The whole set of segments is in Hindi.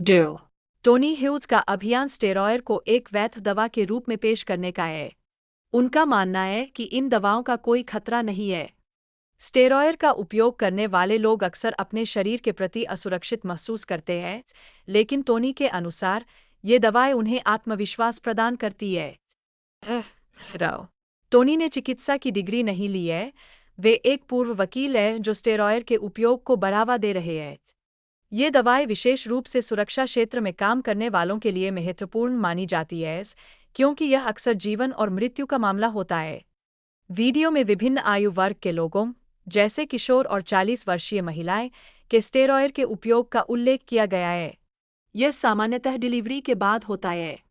डो टोनी ह्यूज का अभियान स्टेरॉयड को एक वैध दवा के रूप में पेश करने का है। उनका मानना है कि इन दवाओं का कोई खतरा नहीं है। स्टेरॉयड का उपयोग करने वाले लोग अक्सर अपने शरीर के प्रति असुरक्षित महसूस करते हैं, लेकिन टोनी के अनुसार ये दवाएं उन्हें आत्मविश्वास प्रदान करती है। राव टोनी ने चिकित्सा की डिग्री नहीं ली है। वे एक पूर्व वकील हैं जो स्टेरॉयड के उपयोग को बढ़ावा दे रहे हैं। ये दवाएं विशेष रूप से सुरक्षा क्षेत्र में काम करने वालों के लिए महत्वपूर्ण मानी जाती है, क्योंकि यह अक्सर जीवन और मृत्यु का मामला होता है। वीडियो में विभिन्न आयु वर्ग के लोगों, जैसे किशोर और 40 वर्षीय महिलाएं, के स्टेरॉयड के उपयोग का उल्लेख किया गया है। यह सामान्यतः डिलीवरी के बाद होता है।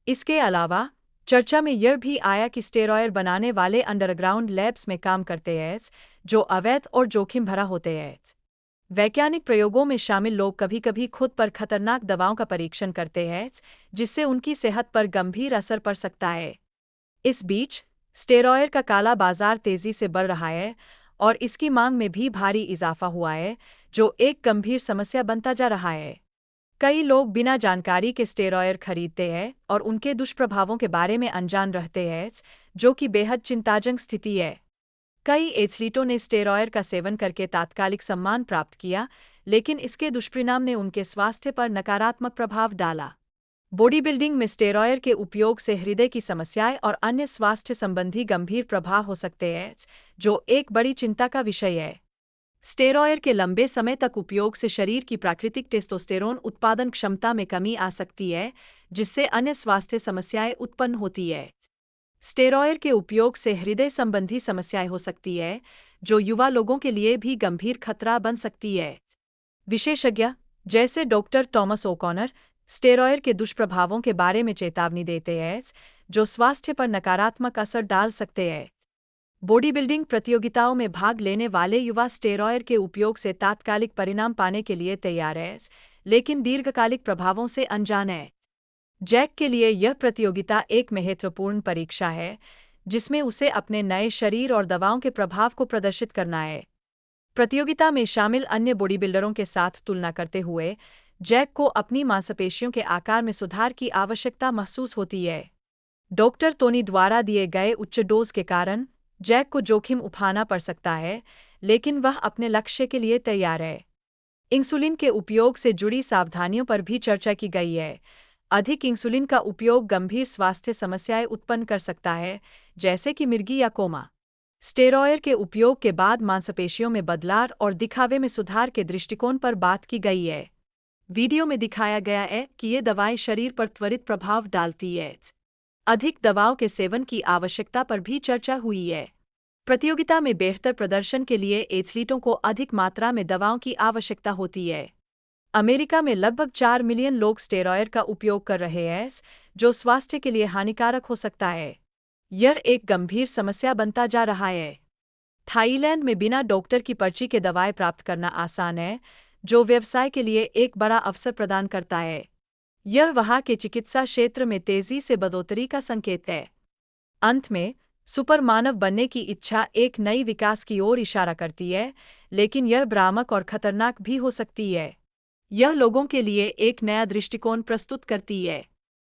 इसके अलावा चर्चा में यह भी आया कि स्टेरॉयड बनाने वाले अंडरग्राउंड लैब्स में काम करते हैं, जो अवैध और जोखिम भरा होते हैं। वैज्ञानिक प्रयोगों में शामिल लोग कभी-कभी खुद पर खतरनाक दवाओं का परीक्षण करते हैं, जिससे उनकी सेहत पर गंभीर असर पड़ सकता है। इस बीच स्टेरॉयड का काला बाजार तेजी से बढ़ रहा है और इसकी मांग में भी भारी इजाफा हुआ है, जो एक गंभीर समस्या बनता जा रहा है। कई लोग बिना जानकारी के स्टेरॉयड खरीदते हैं और उनके दुष्प्रभावों के बारे में अनजान रहते हैं, जो कि बेहद चिंताजनक स्थिति है। कई एथलीटों ने स्टेरॉयड का सेवन करके तात्कालिक सम्मान प्राप्त किया, लेकिन इसके दुष्परिणाम ने उनके स्वास्थ्य पर नकारात्मक प्रभाव डाला। बॉडी बिल्डिंग में स्टेरॉयड के उपयोग से हृदय की समस्याएं और अन्य स्वास्थ्य संबंधी गंभीर प्रभाव हो सकते हैं, जो एक बड़ी चिंता का विषय है। स्टेरॉयड के लंबे समय तक उपयोग से शरीर की प्राकृतिक टेस्टोस्टेरोन उत्पादन क्षमता में कमी आ सकती है, जिससे अन्य स्वास्थ्य समस्याएं उत्पन्न होती है। स्टेरॉयड के उपयोग से हृदय संबंधी समस्याएं हो सकती है, जो युवा लोगों के लिए भी गंभीर खतरा बन सकती है। विशेषज्ञ, जैसे डॉक्टर टॉमस ओकॉनर, स्टेरॉयड के दुष्प्रभावों के बारे में चेतावनी देते हैं, जो स्वास्थ्य पर नकारात्मक असर डाल सकते हैं। बॉडी बिल्डिंग प्रतियोगिताओं में भाग लेने वाले युवा स्टेरॉयड के उपयोग से तात्कालिक परिणाम पाने के लिए तैयार हैं, लेकिन दीर्घकालिक प्रभावों से अनजान हैं। जैक के लिए यह प्रतियोगिता एक महत्वपूर्ण परीक्षा है, जिसमें उसे अपने नए शरीर और दवाओं के प्रभाव को प्रदर्शित करना है। प्रतियोगिता में शामिल अन्य बॉडी बिल्डरों के साथ तुलना करते हुए जैक को अपनी मांसपेशियों के आकार में सुधार की आवश्यकता महसूस होती है। डॉक्टर टोनी द्वारा दिए गए उच्च डोज के कारण जैक को जोखिम उठाना पड़ सकता है, लेकिन वह अपने लक्ष्य के लिए तैयार है। इंसुलिन के उपयोग से जुड़ी सावधानियों पर भी चर्चा की गई है। अधिक इंसुलिन का उपयोग गंभीर स्वास्थ्य समस्याएं उत्पन्न कर सकता है, जैसे कि मिर्गी या कोमा। स्टेरॉयड के उपयोग के बाद मांसपेशियों में बदलाव और दिखावे में सुधार के दृष्टिकोण पर बात की गई है। वीडियो में दिखाया गया है कि ये दवाएं शरीर पर त्वरित प्रभाव डालती है। अधिक दवाओं के सेवन की आवश्यकता पर भी चर्चा हुई है। प्रतियोगिता में बेहतर प्रदर्शन के लिए एथलीटों को अधिक मात्रा में दवाओं की आवश्यकता होती है। अमेरिका में लगभग 4 मिलियन लोग स्टेरॉयड का उपयोग कर रहे हैं, जो स्वास्थ्य के लिए हानिकारक हो सकता है। यह एक गंभीर समस्या बनता जा रहा है। थाईलैंड में बिना डॉक्टर की पर्ची के दवाएं प्राप्त करना आसान है, जो व्यवसाय के लिए एक बड़ा अवसर प्रदान करता है। यह वहां के चिकित्सा क्षेत्र में तेजी से बढ़ोतरी का संकेत है। अंत में, सुपर मानव बनने की इच्छा एक नई विकास की ओर इशारा करती है, लेकिन यह भ्रामक और खतरनाक भी हो सकती है। यह लोगों के लिए एक नया दृष्टिकोण प्रस्तुत करती है।